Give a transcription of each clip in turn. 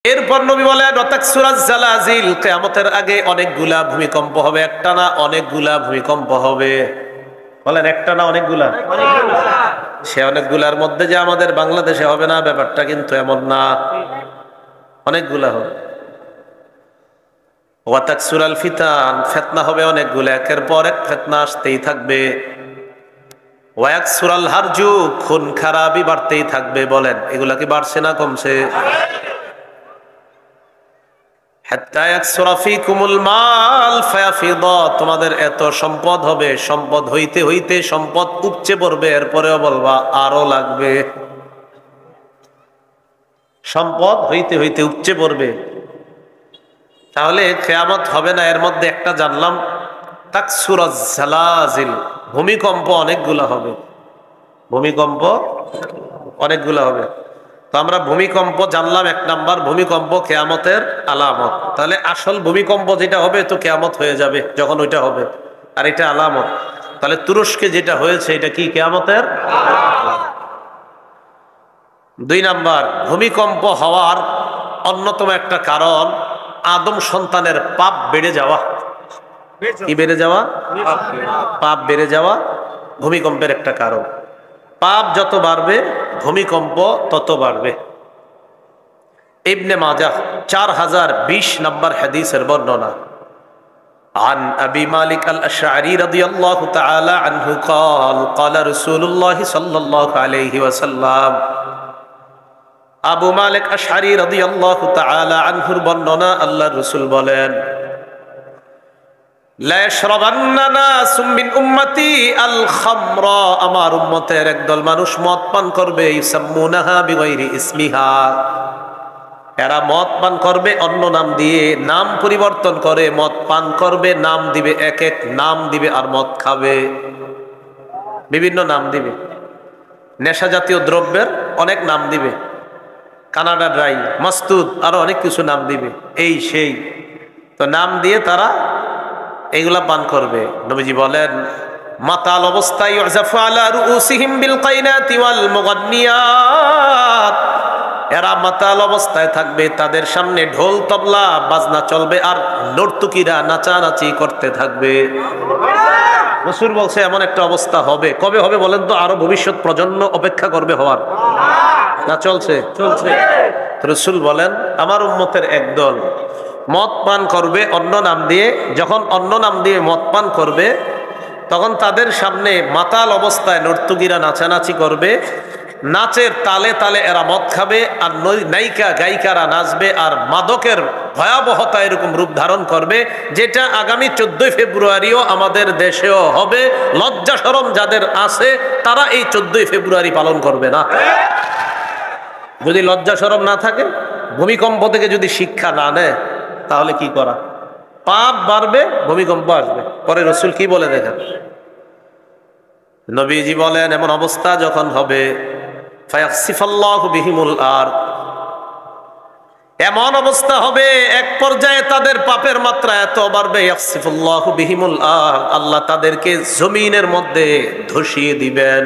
এরপর নবী বলেন ওয়াতাকসুরাজ জালাজিল, কিয়ামতের আগে অনেকগুলা ভূমিকম্প হবে, একটা না অনেকগুলা ভূমিকম্প হবে। বলেন একটা না অনেকগুলা? সে অনেকগুলার মধ্যে যে আমাদের বাংলাদেশে হবে না ব্যাপারটা কিন্তু এমন না, অনেকগুলা হবে। ওয়াতাকসুরাল ফিতান, ফিতনা হবে অনেকগুলা, একের পর এক ফিতনা আসতেই থাকবে। ওয়াকসুরাল হারজু, খুন খারাপি বাড়তেই থাকবে। বলেন এগুলা কি বাড়ছে না কমছে? তোমাদের এত সম্পদ হবে, সম্পদ হইতে হইতে সম্পদ উপচে পড়বে, এরপরেও বলবা আরো লাগবে। সম্পদ হইতে হইতে উপচে পড়বে, তাহলে কিয়ামত হবে না। এর মধ্যে একটা জানলাম, তাকসুরাজ জালাজিল, ভূমিকম্প অনেকগুলো হবে, ভূমিকম্প অনেকগুলো হবে। তো আমরা ভূমিকম্প জানলাম এক নাম্বার, ভূমিকম্প কিয়ামতের আলামত। তাহলে আসল ভূমিকম্প যেটা হবে তো কিয়ামত হয়ে যাবে যখন ওইটা হবে, আর এটা আলামত। তাহলে তুরস্কে যেটা হয়েছে এটা কি কিয়ামতের? দুই নাম্বার, ভূমিকম্প হওয়ার অন্যতম একটা কারণ আদম সন্তানের পাপ বেড়ে যাওয়া। কি বেড়ে যাওয়া? পাপ বেড়ে যাওয়া ভূমিকম্পের একটা কারণ। পাপ যত বাড়বে ভূমিকম্প তত বাড়বে। ইবনে মাজাহ 4020 নম্বর হাদিসের বর্ণনা। عن أبي مالك الأشعري رضي الله تعالى عنه قال قال رسول الله صلى الله عليه وسلم, আবু মালিক আশআরী রাদিয়াল্লাহু তাআলা আনহুর বর্ণনা, আল্লাহর রাসূল বলেন, লা ইয়াশরাবান্না নাসুম মিন উম্মতি আল খামরা, আমার উম্মতের একদল মানুষ মদ পান করবে, ইউসাম্মুনাহা বিগাইরি ইসমিহা, এরা মদ পান করবে অন্য নাম দিয়ে, নাম পরিবর্তন করে মদ পান করবে, নাম দিবে এক এক নাম দিবে, আর মদ খাবে বিভিন্ন নাম দিবে। নেশা জাতীয় দ্রব্যের অনেক নাম দিবে, কানাডা ড্রাই, মাস্তুদ, আরো অনেক কিছু নাম দিবে, এই সেই। তো নাম দিয়ে তারা এইগুলা পান করবে। নবীজি বলেন, মাতাল অবস্থায় ইউযাফু আলা রুউসিহিম বিল কাইনাতি ওয়াল মুগান্নিয়াত, এরা মাতাল অবস্থায় থাকবে, তাদের সামনে ঢোল তবলা বাজনা চলবে, আর নর্তকীরা নাচানাচি করতে থাকবে। রাসূল বলছে এমন একটা অবস্থা হবে। কবে হবে বলেন তো? আরো ভবিষ্যৎ প্রজন্ম অপেক্ষা করবে হওয়ার, না চলছে? চলছে। রাসূল বলেন আমার উম্মতের একদল মদ পান করবে অন্য নাম দিয়ে, যখন অন্য নাম দিয়ে মদ পান করবে তখন তাদের সামনে মাতাল অবস্থায় নর্তকীরা নাচানাচি করবে, নাচের তালে তালে এরা মদ খাবে, আর নায়িকা গায়িকারা নাচবে, আর মাদকের ভয়াবহতা এরকম রূপ ধারণ করবে, যেটা আগামী 14 ফেব্রুয়ারিও আমাদের দেশেও হবে। লজ্জা শরম যাদের আছে তারা এই 14 ফেব্রুয়ারি পালন করবে না। যদি লজ্জা শরম না থাকে, ভূমিকম্প থেকে যদি শিক্ষা না নেয়, তাহলে কি করা? পাপ বাড়বে, ভূমিকম্প আসবে। পরে রাসূল কি বলে দেখেন, নবীজি বলেন এমন অবস্থা যখন হবে, ফায়াখসিফাল্লাহু বিহিমুল আরদ, এমন অবস্থা হবে এক পর্যায়ে তাদের পাপের মাত্রা এত বাড়বে, ইয়াখসিফুল্লাহু বিহিমুল আরদ, আল্লাহ তাদেরকে জমিনের মধ্যে ধসিয়ে দিবেন।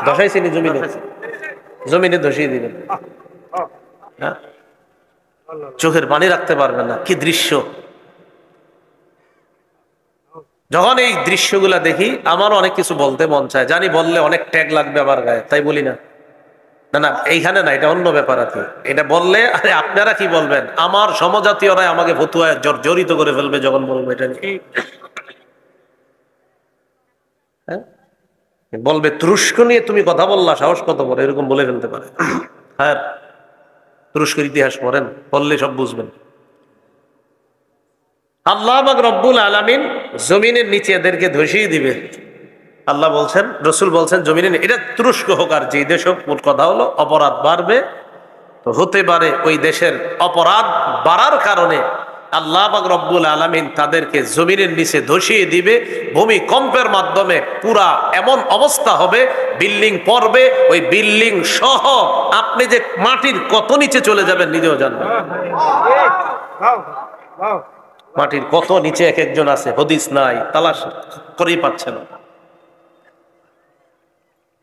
ধসাইছেন জমিনে, জমিনে ধসিয়ে দিবেন। চোখের পানি রাখতে পারবে না, কি দৃশ্য! যখন এই দৃশ্যগুলা দেখি আমার অনেক কিছু বলতে মন চায়, জানি বললে অনেক ট্যাগ লাগবে আমার গায়ে, তাই বলি না। না না, এইখানে না, এটা অন্য ব্যাপার আছে। এটা বললে আরে আপনারা কি বলবেন, আমার সমজাতীয়রাই আমাকে ফতুয়ায় জড়িত করে ফেলবে যখন বলবো এটা নিয়ে। হ্যাঁ, বলবে তুরস্ক নিয়ে তুমি কথা বললা, সাহস কত বড়, এরকম বলে ফেলতে পারে। হ্যাঁ, তুরস্কের ইতিহাস পড়েন, পড়লে সব বুঝবেন। আল্লাহ পাক রব্বুল আলামিন জমিনের নিচে এদেরকে ধসিয়ে দিবে। আল্লাহ বলছেন, রাসূল বলছেন জমিনে, এটা তুরস্ক হোক আর যে দেশ হোক, মোট কথা হলো অপরাধ বাড়বে। তো হতে পারে ওই দেশের অপরাধ বাড়ার কারণে আল্লাহ পাক রব্বুল আলামিন তাদেরকে জমিনের নিচে ধসিয়ে দিবে ভূমিকম্পের মাধ্যমে। পুরা এমন অবস্থা হবে, বিল্ডিং পড়বে, ওই বিল্ডিং সহ আপনি যে মাটির কত নিচে চলে যাবেন নিজেও জানবেন। মাটির কত নিচে এক একজন আছে, হদিস নাই, তালাশ করেই পাচ্ছে না।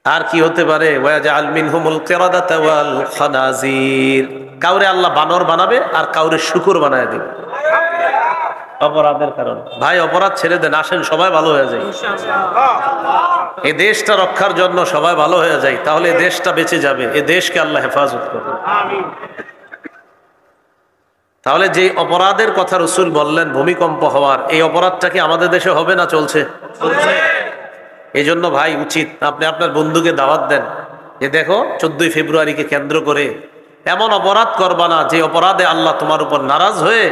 আর কি হতে পারে? ওয়াজআল মিনহুমুল কিরাদাতা ওয়াল খানাজির, কাউরে আল্লাহ বানর বানাবে আর কাউরে শুকুর বানায় দিবে অপরাধের কারণে। ভাই অপরাধ ছেড়ে দেন, আসেন সবাই ভালো হয়ে যায়। এই দেশটা রক্ষার জন্য সবাই ভালো হয়ে যায়, তাহলে এই দেশটা বেঁচে যাবে, এই দেশকে আল্লাহ হেফাজত করবে। তাহলে যে অপরাধের কথা রাসূল বললেন ভূমিকম্প হওয়ার, এই অপরাধটা কি আমাদের দেশে হবে না চলছে? এই জন্য ভাই উচিত আপনি আপনার বন্ধুকে দাওয়াত দেন যে দেখো 14ই ফেব্রুয়ারিকে কেন্দ্র করে এমন অপরাধ করবা না যে অপরাধে আল্লাহ তোমার উপর নারাজ হয়ে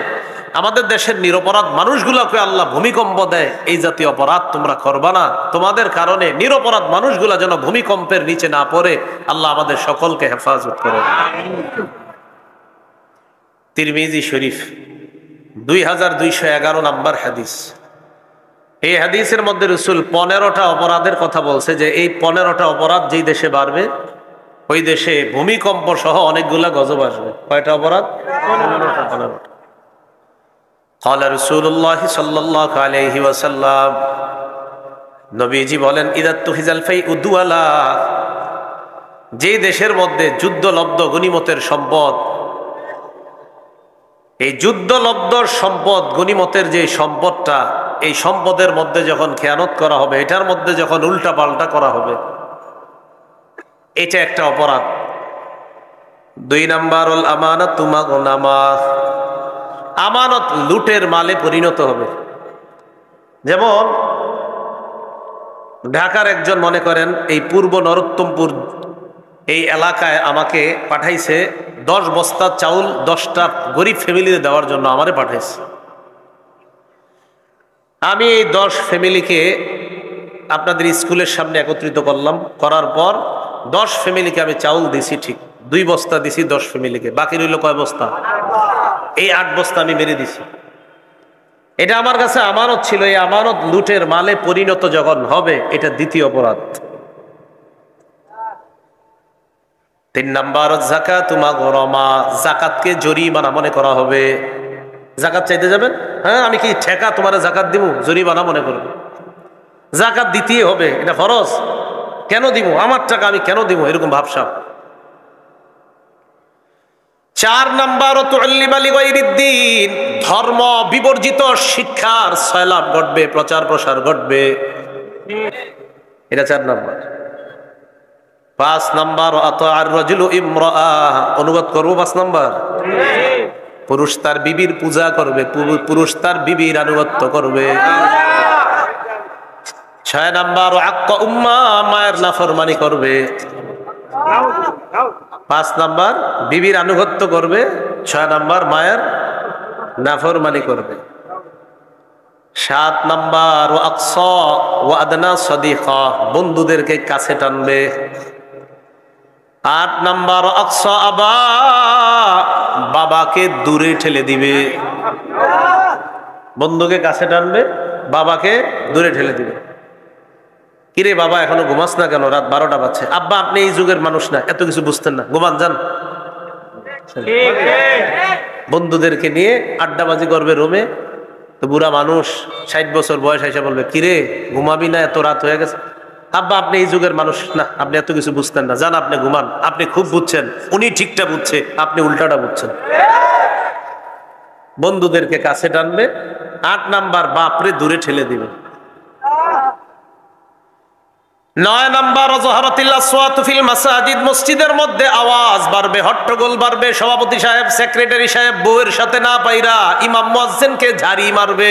আমাদের দেশের নিরপরাধ মানুষগুলোকে আল্লাহ ভূমিকম্প দেয়। এই জাতীয় অপরাধ তোমরা করবা না, তোমাদের কারণে নিরপরাধ মানুষগুলা যেন ভূমিকম্পের নিচে না পড়ে। আল্লাহ আমাদের সকলকে হেফাজত করে। তিরমিজি শরীফ 2211 নম্বর হাদিস। এই হাদিসের মধ্যে রাসূল 15টা অপরাধের কথা বলছে যে এই 15টা অপরাধ যেই দেশে বাড়বে ওই দেশে ভূমিকম্প সহ অনেকগুলা গজব আসবে। কয়টা অপরাধ? 15টা। قال رسول الله صلى الله عليه وسلم, নবীজি বলেন ইদা তুহিজাল ফাইউ দুআলা, যে দেশের মধ্যে যুদ্ধলব্ধ গনিমতের সম্পদ, এই যুদ্ধলব্ধ সম্পদ গনিমতের যে সম্পদটা, এই সম্পদের মধ্যে যখন খেয়ানত করা হবে, এটার মধ্যে যখন উল্টা পাল্টা করা হবে, এটা একটা অপরাধ। 2 নাম্বারুল আমানাতু মাগনামা, আমানত লুটের মালে পরিণত হবে। যেমন ঢাকার একজন মনে করেন এই পূর্ব নরোত্তমপুর এই এলাকায় আমাকে পাঠাইছে 10 বস্তা চাউল 10টা গরিব ফ্যামিলিতে দেওয়ার জন্য আমারে পাঠাইছে। আমি এই 10 ফ্যামিলিকে আপনাদের স্কুলের সামনে একত্রিত করলাম, করার পর 10 ফ্যামিলিকে আমি চাউল দিছি, ঠিক 2 বস্তা দিছি 10 ফ্যামিলিকে, বাকি রইল কয় বস্তা? এই 8 বস্তা আমি মেরে দিছি। এটা আমার কাছে আমানত ছিল, এই আমানত লুটের মালে পরিণত যখন হবে, এটা দ্বিতীয় অপরাধ। 3 নাম্বার যাকাতু মাগরামা, যাকাতকে জরিমানা মনে করা হবে। যাকাত চাইতে যাবেন, হ্যাঁ আমি কি ঠেকা তোমারে যাকাত দিব? জরিমানা মনে করবে। যাকাত দিতেই হবে, এটা ফরজ। কেন দিব? আমার টাকা আমি কেন দিব? এরকম ভাবসাব। 4 নাম্বার তুআল্লিমা লিগাইরিদ্দিন, ধর্ম বিবর্জিত শিক্ষার সয়লাব ঘটবে, প্রচার প্রসার ঘটবে, এটা 4 নাম্বার। 5 নাম্বার আতাআর রাজুলু ইমরাআহ, অনুবাদ করব 5 নাম্বার, পুরুষ তার বিবির পূজা করবে, পুরুষ তার বিবির আনুগত্য করবে। 6 নাম্বার আক্কা উম্মা, মায়ের নাফরমানি করবে। 5 নাম্বার বিবির আনুগত্য করবে, 6 নাম্বার মায়ের নাফরমানি করবে। 7 নাম্বার আকসা ওয়া আদনা সাদিকা, বন্ধুদেরকে কাছে টানবে। 8 নাম্বার আকসা আবা, বাবাকে দূরে ঠেলে দিবে। বন্ধুকে কাছে টানবে, বাবাকে দূরে ঠেলে দিবে। কিরে বাবা এখনো ঘুমাস না কেন? রাত 12টা বাজছে। আব্বা আপনি এই যুগের মানুষ না, এত কিছু বুঝতেন না, ঘুমান যান। বন্ধুদেরকে নিয়ে আড্ডাবাজি করবে রুমে, তো বুড়া মানুষ 60 বছর বয়স এসে বলবে কিরে ঘুমাবি না, এত রাত হয়ে গেছে। আব্বা আপনি এই যুগের মানুষ না, আপনি এত কিছু বুঝতেন না, যান আপনি ঘুমান, আপনি খুব বুঝছেন, উনি ঠিকটা বুঝছে, আপনি উল্টাটা বুঝছেন। বন্ধুদেরকে কাছে টানবে। 8 নাম্বার বাপরে দূরে ঠেলে দিবে। 9 নাম্বার যহরাতিল আসওয়াতু ফিল মাসাজিদ, মসজিদের মধ্যে আওয়াজ বাড়বে, হট্টগোল বাড়বে, সভাপতি সাহেব সেক্রেটারি সাহেব বউয়ের সাথে না পাইরা ইমাম মুয়াজ্জিনকে ঝাড়ি মারবে।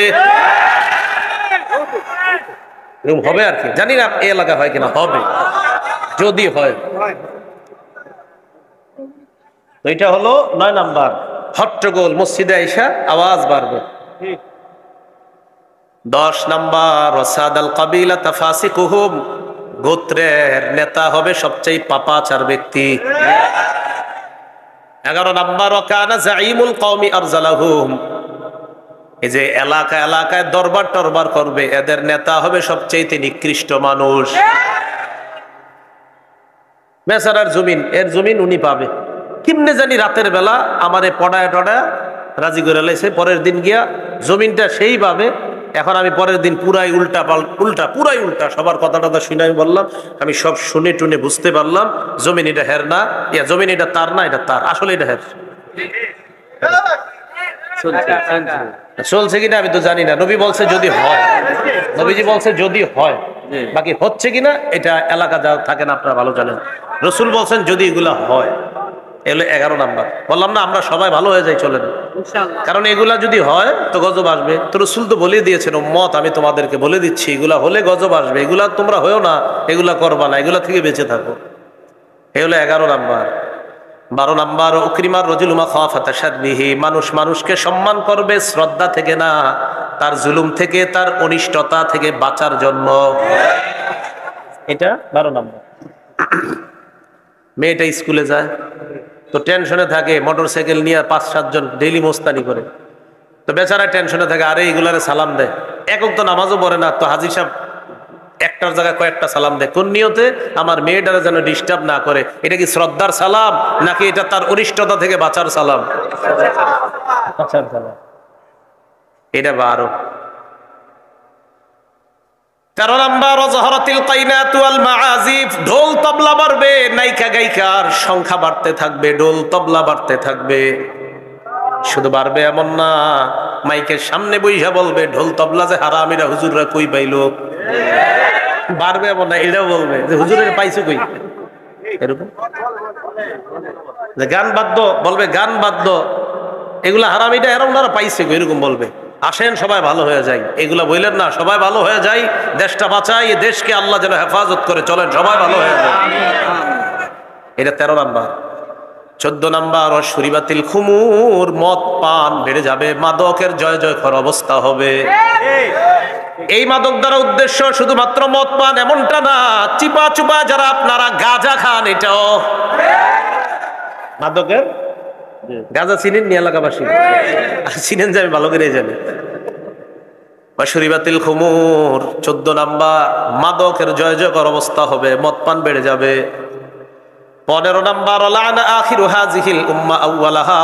এরকম হবে আর কি, জানি না এই এলাকা হয় কিনা, হবে যদি হয়। তো এটা হলো 9 নাম্বার, হট্টগোল, মসজিদে আইসা আওয়াজ বাড়বে। 10 নাম্বার ওয়াসাদাল কাবিলা তাফাসিকুহুম, গোত্রের নেতা হবে সবচেয়ে পাপাচার ব্যক্তি। 11 নাম্বার ওয়াকানা জাইমুল কওমি আরজালাহুম, এই যে এলাকা এলাকায় দরবার টরবার করবে, এদের নেতা হবে সবচেয়ে নিকৃষ্ট মানুষ। বেচারার জমিন, এর জমিন উনি পাবে কিমনে জানি, রাতের বেলা আমারে পড়ায় টড়ায় রাজি করে লাইছে, পরের দিন গিয়া জমিনটা সেই পাবে। এখন আমি পরের দিন পুরাই উল্টা পুরাই উল্টা, সবার কথা টথা শুনে আমি বললাম, আমি সব শুনে টুনে বুঝতে পারলাম জমিন এটা হের না, জমিন এটা তার না, এটা তার, আসলে এটা হের। চলছে কিনা আমি তো জানি না। নবী বলছে যদি হয়, নবীজি বলছে যদি হয়, বাকি হচ্ছে কিনা এটা এলাকা যা থাকে না আপনারা ভালো জানেন। রসুল বলছেন যদি এগুলা হয়, এগুলো 11 নাম্বার। বললাম না আমরা সবাই ভালো হয়ে যাই, চলেন। কারণ এগুলা যদি হয় তো গজব আসবে। তো রসুল তো বলে দিয়েছেন উম্মত আমি তোমাদেরকে বলে দিচ্ছি এগুলা হলে গজব আসবে, এগুলা তোমরা হয়েও না, এগুলা করবা না, এগুলা থেকে বেঁচে থাকো। এগুলো 11 নাম্বার। 12 নাম্বার উকরিমার রজুলুমা খাফাতা শাররিহি, মানুষ মানুষকে সম্মান করবে শ্রদ্ধা থেকে না, তার জুলুম থেকে, তার অনিষ্টতা থেকে বাঁচার জন্য। এটা 12 নাম্বার। মেয়েটা স্কুলে যায় তো টেনশনে থাকে, মোটরসাইকেল নিয়ে 5-7 জন ডেইলি মোস্তানি করে, তো বেচারা টেনশনে থাকে, আরে এগুলারে সালাম দেয়। একক তো নামাজও পড়ে না, তো হাজির সাহেব একটার জায়গায় কয়েকটা সালাম দেয়। কোন নিয়তে? আমার মেয়েটারা যেন ডিস্টার্ব না করে। এটা কি শ্রদ্ধার সালাম নাকি এটা তার অনিষ্টতা থেকে বাঁচার সালাম? বাঁচার সালাম। এটা 12। 13 নাম্বার ওয়াজহারাতিল কাইনাতু ওয়াল মাআজিফ, ঢোল তবলা বাড়বে, নায়িকা গায়িকার সংখ্যা বাড়তে থাকবে, ঢোল তবলা বাড়তে থাকবে। শুধু বাড়বে এমন না, মাইকের সামনে বইসা বলবে ঢোল তবলা যে হারামিরা হুজুররা কই পাইলো। বাড়বে এমন না, এটাও বলবে যে হুজুরের পাইছো কই। এরকম যে গান বাদ্য বলবে, গান বাদ্য এগুলা হারামিটা এরকম তারা পাইছে কই, এরকম বলবে। আসেন সবাই ভালো হয়ে যায়, এগুলা বললেন না, সবাই ভালো হয়ে যায়, দেশটা বাঁচাই, দেশকে আল্লাহ যেন হেফাজত করে, চলেন সবাই ভালো হয়ে যায়। এটা 13 নাম্বার। 14 নাম্বার অশুরিবাতিল খুমুর, মদ পান বেড়ে যাবে, মাদকের জয় জয়কার অবস্থা হবে। এই মাদক দ্বারা উদ্দেশ্য শুধুমাত্র মদ পান এমনটা না, চিপা চুপা যারা আপনারা গাঁজা খান, এটাও মাদকের। গাঁজা চিনেন নি এলাকাবাসী? চিনেন যে আমি ভালো করে জানি। অশুরিবাতিল খুমুর 14 নাম্বার, মাদকের জয় জয়কার অবস্থা হবে, মদ পান বেড়ে যাবে। 15 নাম্বার লানা আখিরু হাযিহিল উম্মাহ আউওয়ালাহা,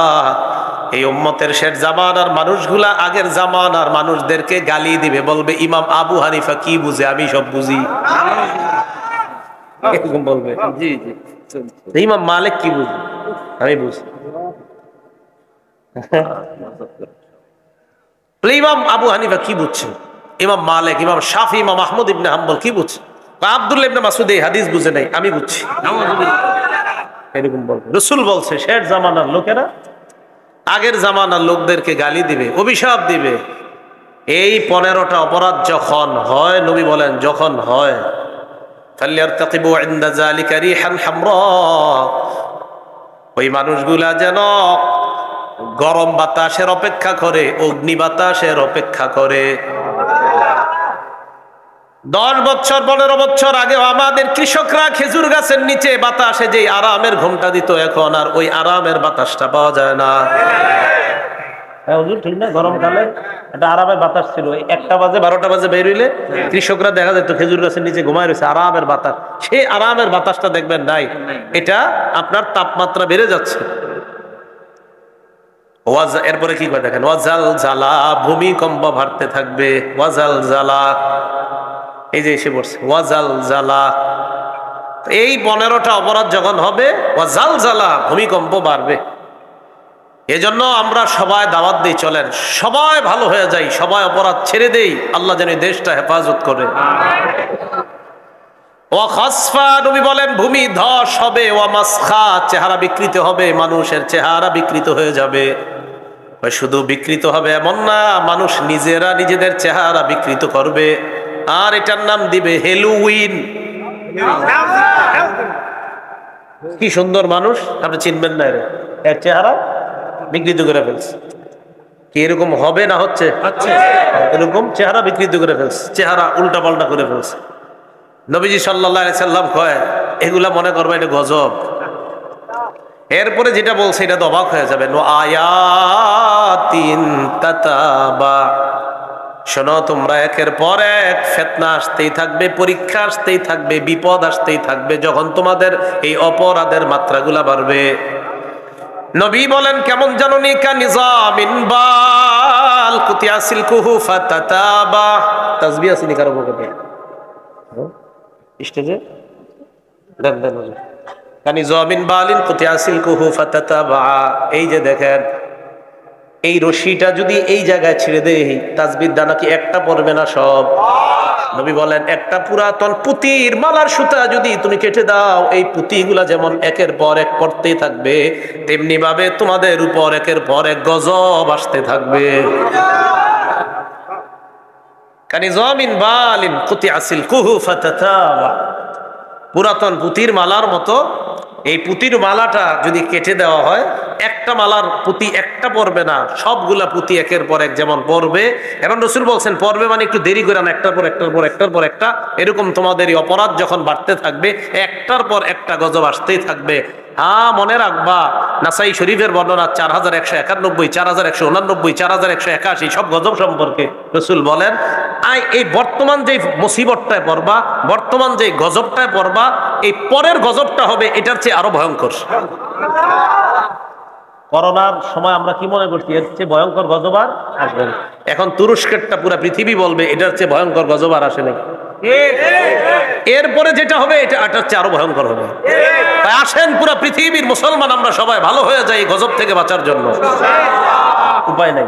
এই উম্মতের শেষ জামানার মানুষগুলা আগের জামানার মানুষদেরকে গালি দিবে, বলবে ইমাম আবু হানিফা কি বুঝে, আমি সব বুঝি। এরকম বলবে। জি জি। ইমাম মালিক কি বুঝে, আমি বুঝি। ইমাম আবু হানিফা কি বুঝছে, ইমাম মালিক, ইমাম শাফি, ইমাম আহমদ ইবনে হাম্বল কি বুঝছে, আব্দুল্লাহ ইবনে মাসউদ এই হাদিস বুঝে নাই, আমি বুঝছি। এরকম বলবে। রাসূল বলছে শেষ জামানার লোকেরা আগের জামানার লোকদেরকে গালি দিবে, অভিশাপ দিবে। এই 15টা অপরাধ যখন হয়, নবী বলেন যখন হয়, ফালইয়ারতাকিবু ইনদা যালিকা রিহান হামরা, ওই মানুষগুলা যেন গরম বাতাসের অপেক্ষা করে, অগ্নি বাতাসের অপেক্ষা করে। 10 বছর 15 বছর আগে আমাদের কৃষকরা খেজুর গাছের নিচে বাতাসে যে আরামের ঘুমটা দিত, এখন আর ওই আরামের বাতাসটা পাওয়া যায় না। হ্যাঁ হুজুর ঠিক না, গরমকালে একটা আরামের বাতাস ছিল, 1টা বাজে 12টা বাজে বের হইলে কৃষকরা দেখা যেত খেজুর গাছের নিচে ঘুমায় রয়েছে, আরামের বাতাস। সেই আরামের বাতাসটা দেখবেন নাই, এটা আপনার তাপমাত্রা বেড়ে যাচ্ছে। এরপরে কি করে দেখেন, ওয়াজাল জালা, ভূমিকম্প বাড়তে থাকবে, ওয়াজাল জালা, এই যে এসে পড়ছে ওয়াজাল জালা। এই 15টা অপরাধ যখন হবে, ওয়াজাল জালা, ভূমিকম্প বাড়বে। এজন্য আমরা সবাই দাওয়াত দিই, চলেন সবাই ভালো হয়ে যাই, সবাই অপরাধ ছেড়ে দেই, আল্লাহ যেন দেশটা হেফাজত করে। ওয়া খাসফা, নবী বলেন ভূমি ধস হবে, ওয়া মাসখা, চেহারা বিকৃত হবে, মানুষের চেহারা বিকৃত হয়ে যাবে। শুধু বিকৃত হবে এমন না, মানুষ নিজেরা নিজেদের চেহারা বিকৃত করবে, আর এটার নাম দিবে হ্যালোউইন। কি সুন্দর মানুষ, আপনি চিনবেন না, এর চেহারা বিকৃত করে ফেলছে। কি এরকম হবে না হচ্ছে? এরকম চেহারা বিকৃত করে ফেলছে, চেহারা উল্টা পাল্টা করে ফেলছে। নবীজি সাল্লাল্লাহু আলাইহি সাল্লাম কয় এগুলা মনে করবে এটা গজব। এরপরে যেটা বলছে এটা তো অবাক হয়ে যাবে, আয়াতিন তাতাবা, শোনো তোমরা একের পর এক ফিতনা আসতেই থাকবে, পরীক্ষা আসতেই থাকবে, বিপদ আসতেই থাকবে, যখন তোমাদের এই অপরাধের মাত্রাগুলা বাড়বে। নবী বলেন কেমন জানুনি, কা নিজামিন বাল কুতিয়া সিলকুহু ফাতাতাবা, তাসবিহ আছে নি কারো পকেটে? স্টেজে দেন দেন, কানি জমিন বালিন কুতিয়াসিল কুহু ফাতাতাবা। এই যে দেখেন, এই রশিটা যদি এই জায়গায় ছেড়ে দেই, তাসবির দানা কি একটা পড়বে না সব? নবী বলেন, একটা পুরাতন পুতির মালার সুতা যদি তুমি কেটে দাও, এই পুঁতিগুলা যেমন একের পর এক পড়তেই থাকবে, তেমনি ভাবে তোমাদের উপর একের পর এক গজব আসতে থাকবে। কানি জমিন বালিন কুতিয়াসিল কুহু ফাতাতাবা। পুরাতন পুতির মালার মতো এই পুতির মালাটা যদি কেটে দেওয়া হয়, একটা মালার পুঁতি একটা পড়বে না, সবগুলা পুঁতি একের পর এক যেমন পড়বে। এবং রাসূল বলছেন পড়বে মানে একটু দেরি করে না, একটার পর একটার পর একটার পর একটা। এরকম তোমাদের এই অপরাধ যখন বাড়তে থাকবে, একটার পর একটা গজব আসতেই থাকবে। হ্যাঁ, মনে রাখবা, নাসাই শরীফের বর্ণনা 4191, 4189, 4181 সব গজব সম্পর্কে রাসূল বলেন, এই বর্তমান যে মুসিবতটায় পড়বা, বর্তমান যে গজবটায় পড়বা, এই পরের গজবটা হবে এটার চেয়ে আরো ভয়ঙ্কর। করোনার সময় আমরা কি মনে করছি, এর চেয়ে ভয়ঙ্কর গজব আর আসবে না। এখন তুরস্কেরটা পুরা পৃথিবী বলবে এটার চেয়ে ভয়ঙ্কর গজব আর আসে নাই। এরপরে যেটা হবে এটা এটার চেয়ে আরো ভয়ঙ্কর হবে। তাই আসেন পুরা পৃথিবীর মুসলমান আমরা সবাই ভালো হয়ে যাই এই গজব থেকে বাঁচার জন্য। উপায় নাই।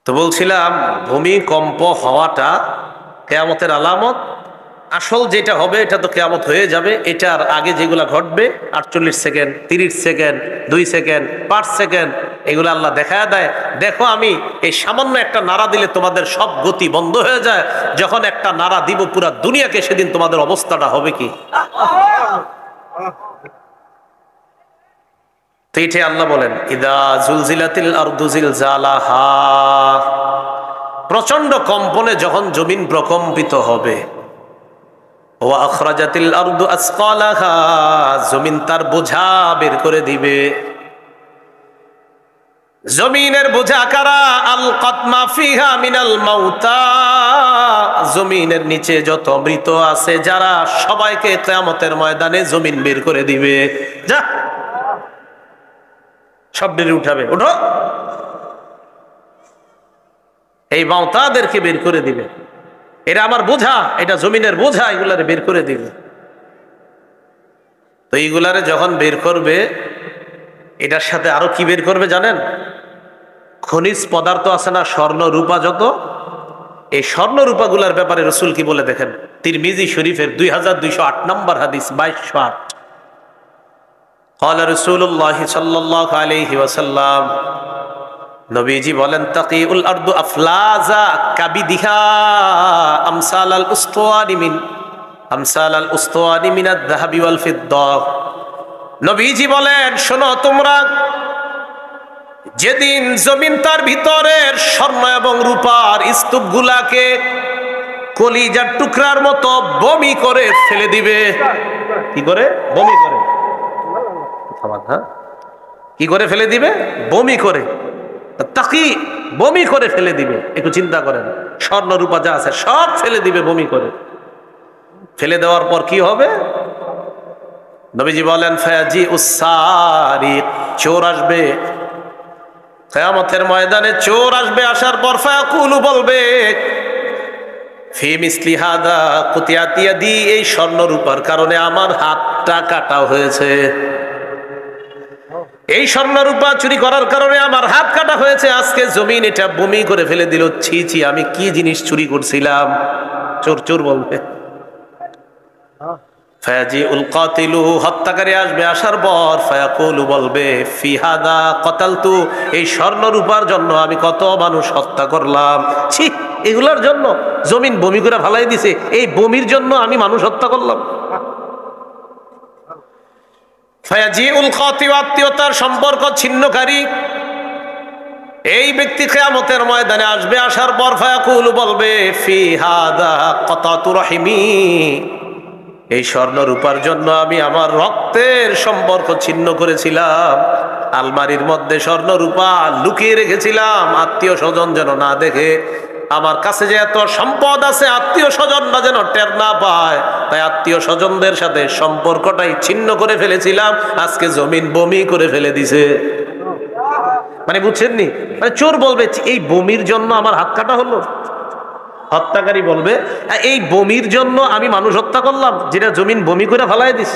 তো বলছিলাম, ভূমিকম্প হওয়াটা কিয়ামতের আলামত। আসল যেটা হবে এটা তো কিয়ামত হয়ে যাবে, এটার আগে যেগুলা ঘটবে 48 সেকেন্ড, 30 সেকেন্ড, 2 সেকেন্ড, 5 সেকেন্ড, এগুলো আল্লাহ দেখায় দেয়। দেখো, আমি এই সামান্য একটা নাড়া দিলে তোমাদের সব গতি বন্ধ হয়ে যায়। যখন একটা নাড়া দিব পুরা দুনিয়াকে, সেদিন তোমাদের অবস্থাটা হবে কি? তো এটাই আল্লাহ বলেন, ইদা জুলজিলাতিল আরদু জিলজালাহা। প্রচন্ড কম্পনে যখন জমিন প্রকম্পিত হবে, ওয়া আখরাজাতিল আরদু আসকালাহা, জমিন তার বোঝা বের করে দিবে। জমিনের বোঝা কারা? আলকাত মা ফিহা মিনাল মাউতা, জমিনের নিচে যত মৃত আছে যারা, সবাইকে কিয়ামতের ময়দানে জমিন বের করে দিবে। যা, সব বের উঠাবে, উঠো। এই মাউতাদেরকে বের করে দিবে। এরা আমার বোঝা, এটা জমিনের বোঝা, এগুলারে বের করে দিবে। তো এইগুলারে যখন বের করবে, এটার সাথে আরো কি বের করবে জানেন? খনিজ পদার্থ আছে না, স্বর্ণ রূপা যত, এই স্বর্ণ রূপাগুলার ব্যাপারে রাসূল কি বলে দেখেন, তিরমিজি শরীফের 2208 নম্বর হাদিস, 2208। قال رسول الله صلى الله عليه وسلم, নবীজি বলেন, তাকিউল আরদু আফলাজা কাবিদিহা আমসালাল উসতানি মিনাদ যাহাবি ওয়াল ফিদ্দা। নবীজি বলেন, শোনো তোমরা, যেদিন জমিন তার ভিতরের স্বর্ণ এবং রূপার স্তূপগুলাকে কলিজার টুকরার মতো বমি করে ফেলে দিবে। কি করে? বমি করে। কি করে ফেলে দিবে? বমি করে। তাকি বমি করে ফেলে দিবে। একটু চিন্তা করেন, স্বর্ণ রূপা যা আছে সব ফেলে দিবে বমি করে। ফেলে দেওয়ার পর কি হবে? নবীজি বলেন, ফায়াজি উসারিক, চোর আসবে কিয়ামতের ময়দানে। চোর আসবে, আসার পর ফায়াকুলু বলবে, ফি মিসলি হাদা কুতিয়াত ইয়াদি, এই স্বর্ণ রূপার কারণে আমার হাতটা কাটা হয়েছে। এই স্বর্ণ রূপা চুরি করার কারণে আমার হাত কাটা হয়েছে। আজকে জমিন এটা বমি করে ফেলে দিল। ছি ছি, আমি কি জিনিস চুরি করছিলাম। চোর চোর বলবে। ফায়াজিউল কাতিলু, হত্যাকারী আসবে, আসার পর ফায়াকুলু বলবে, ফি হাদা কাতালতু, এই স্বর্ণ রূপার জন্য আমি কত মানুষ হত্যা করলাম। ছি, এগুলোর জন্য জমিন বমি করে ফালাই দিছে, এই বমির জন্য আমি মানুষ হত্যা করলাম। ফায়াজিউল কাতিউ, আত্মীয়তার সম্পর্ক ছিন্নকারী এই ব্যক্তি কিয়ামতের ময়দানে আসবে। আসার পর ফায়াকুলু বলবে, ফি হাদা কাতাতু রাহিমি, এই স্বর্ণ রূপার জন্য আমি আমার রক্তের সম্পর্ক ছিন্ন করেছিলাম। আলমারির মধ্যে স্বর্ণ রূপা লুকিয়ে রেখেছিলাম, আত্মীয় স্বজন যেন না দেখে। আমার কাছে যে এত সম্পদ আছে, আত্মীয় স্বজনরা যেন টের না পায়, তাই আত্মীয় স্বজনদের সাথে সম্পর্কটাই ছিন্ন করে ফেলেছিলাম। আজকে জমিন বমি করে ফেলে দিছে। মানে বুঝছেননি? মানে চোর বলবে, এই বমির জন্য আমার হাত কাটা হলো। হত্যাকারী বলবে এই বমির জন্য আমি মানুষ হত্যা করলাম, যেটা জমিন বমি করে ফেলাই দিস।